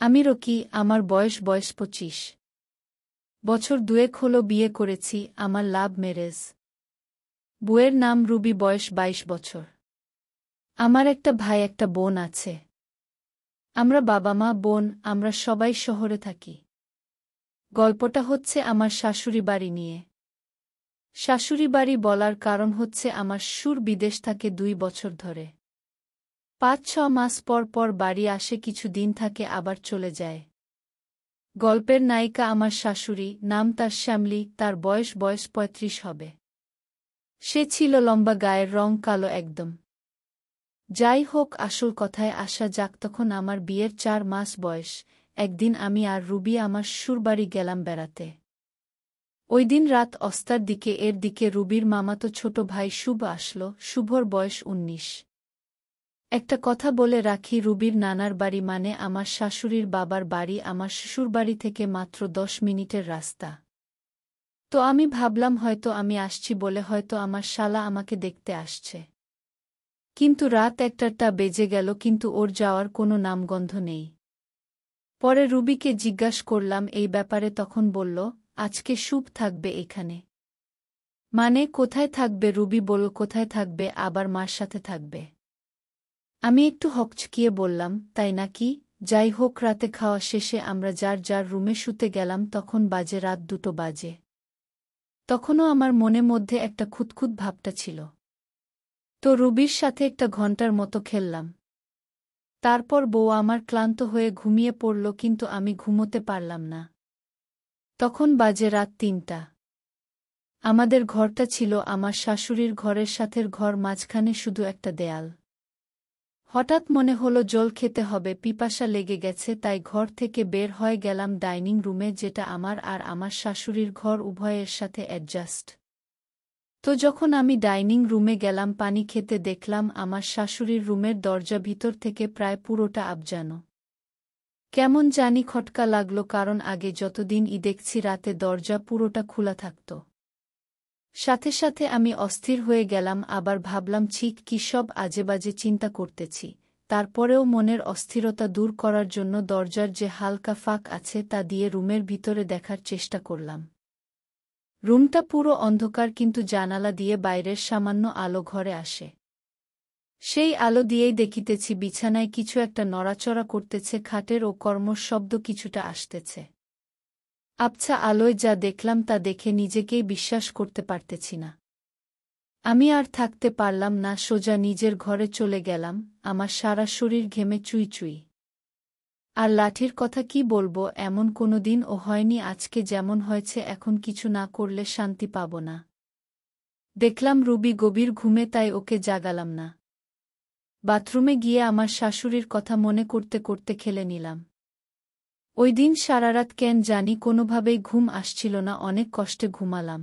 আমি রকি, আমার বয়স ২৫ বছর। ২ হলো বিয়ে করেছি, আমার লাভ ম্যারেজ। বউয়ের নাম রুবি, বয়স ২২ বছর। আমার একটা ভাই একটা বোন আছে। আমরা বাবা মা বোন, আমরা সবাই শহরে থাকি। গল্পটা হচ্ছে আমার শাশুড়ি বাড়ি নিয়ে। শাশুড়ি বাড়ি বলার কারণ হচ্ছে আমার শ্বশুর বিদেশ থাকে ২ বছর ধরে। ৫-৬ মাস পর পর বাড়ি আসে, কিছু দিন থাকে আবার চলে যায়। গল্পের নায়িকা আমার শাশুড়ি, নাম তার শ্যামলী, তার বয়স ৩৫ হবে। সে ছিল লম্বা, গায়ের রং কালো একদম। যাই হোক, আসল কথায় আসা যাক। তখন আমার বিয়ের ৪ মাস বয়স। একদিন আমি আর রুবি আমার শ্বশুরবাড়ি গেলাম বেড়াতে। ওইদিন রাত ৮টার দিকে। এর দিকে রুবির মামাতো ছোট ভাই শুভ আসলো। শুভর বয়স ১৯। একটা কথা বলে রাখি, রুবির নানার বাড়ি মানে আমার শাশুড়ির বাবার বাড়ি আমার শ্বশুরবাড়ি থেকে মাত্র ১০ মিনিটের রাস্তা। তো আমি ভাবলাম হয়তো আমি আসছি বলে হয়তো আমার শালা আমাকে দেখতে আসছে। কিন্তু রাত ১টা বেজে গেল, কিন্তু ওর যাওয়ার কোনো নামগন্ধ নেই। পরে রুবিকে জিজ্ঞাস করলাম এই ব্যাপারে, তখন বলল আজকে শুভ থাকবে এখানে। মানে কোথায় থাকবে? রুবি বলল কোথায় থাকবে, আবার মার সাথে থাকবে। আমি একটু হকচকিয়ে বললাম তাই নাকি? যাই হোক, রাতে খাওয়া শেষে আমরা যার যার রুমে শুতে গেলাম। তখন বাজে রাত ২টো বাজে। তখনও আমার মনে মধ্যে একটা খুঁতখুঁত ভাবটা ছিল। তো রুবির সাথে একটা ঘন্টার মতো খেললাম। তারপর বউ আমার ক্লান্ত হয়ে ঘুমিয়ে পড়ল, কিন্তু আমি ঘুমোতে পারলাম না। তখন বাজে রাত ৩টা। আমাদের ঘরটা ছিল আমার শাশুড়ির ঘরের সাথের ঘর, মাঝখানে শুধু একটা দেয়াল। হঠাৎ মনে হলো জল খেতে হবে, পিপাসা লেগে গেছে, তাই ঘর থেকে বের হয়ে গেলাম ডাইনিং রুমে, যেটা আমার আর আমার শাশুড়ির ঘর উভয়ের সাথে অ্যাডজাস্ট। তো যখন আমি ডাইনিং রুমে গেলাম পানি খেতে, দেখলাম আমার শাশুড়ির রুমের দরজা ভিতর থেকে প্রায় পুরোটা আবজানো। কেমন জানি খটকা লাগলো, কারণ আগে যতদিন দেখছি রাতে দরজা পুরোটা খোলা থাকত। সাথে সাথে আমি অস্থির হয়ে গেলাম, আবার ভাবলাম ঠিক কি সব আজেবাজে চিন্তা করতেছি। তারপরেও মনের অস্থিরতা দূর করার জন্য দরজার যে হালকা ফাঁক আছে তা দিয়ে রুমের ভিতরে দেখার চেষ্টা করলাম। রুমটা পুরো অন্ধকার, কিন্তু জানালা দিয়ে বাইরের সামান্য আলো ঘরে আসে। সেই আলো দিয়েই দেখিতেছি বিছানায় কিছু একটা নড়াচড়া করতেছে, খাটের ও কর্মর শব্দ কিছুটা আসতেছে। আবছা আলোয় যা দেখলাম তা দেখে নিজেকেই বিশ্বাস করতে পারতেছি না। আমি আর থাকতে পারলাম না, সোজা নিজের ঘরে চলে গেলাম। আমার সারা শরীর ঘেমে চুই চুই। আর লাঠির কথা কি বলবো, এমন কোনো দিনও হয়নি আজকে যেমন হয়েছে। এখন কিছু না করলে শান্তি পাব না। দেখলাম রুবি গভীর ঘুমে, তাই ওকে জাগালাম না। বাথরুমে গিয়ে আমার শাশুড়ির কথা মনে করতে করতে খেলে নিলাম। ওই দিন সারারাত কেন জানি কোনোভাবেই ঘুম আসছিল না, অনেক কষ্টে ঘুমালাম।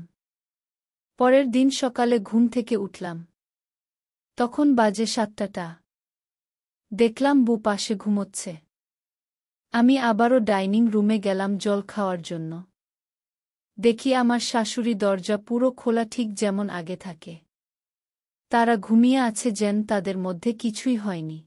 পরের দিন সকালে ঘুম থেকে উঠলাম। তখন বাজে ৭টা। দেখলাম বউ পাশে ঘুমোচ্ছে। আমি আবারও ডাইনিং রুমে গেলাম জল খাওয়ার জন্য। দেখি আমার শাশুড়ি দরজা পুরো খোলা, ঠিক যেমন আগে থাকে। তারা ঘুমিয়ে আছে, যেন তাদের মধ্যে কিছুই হয়নি।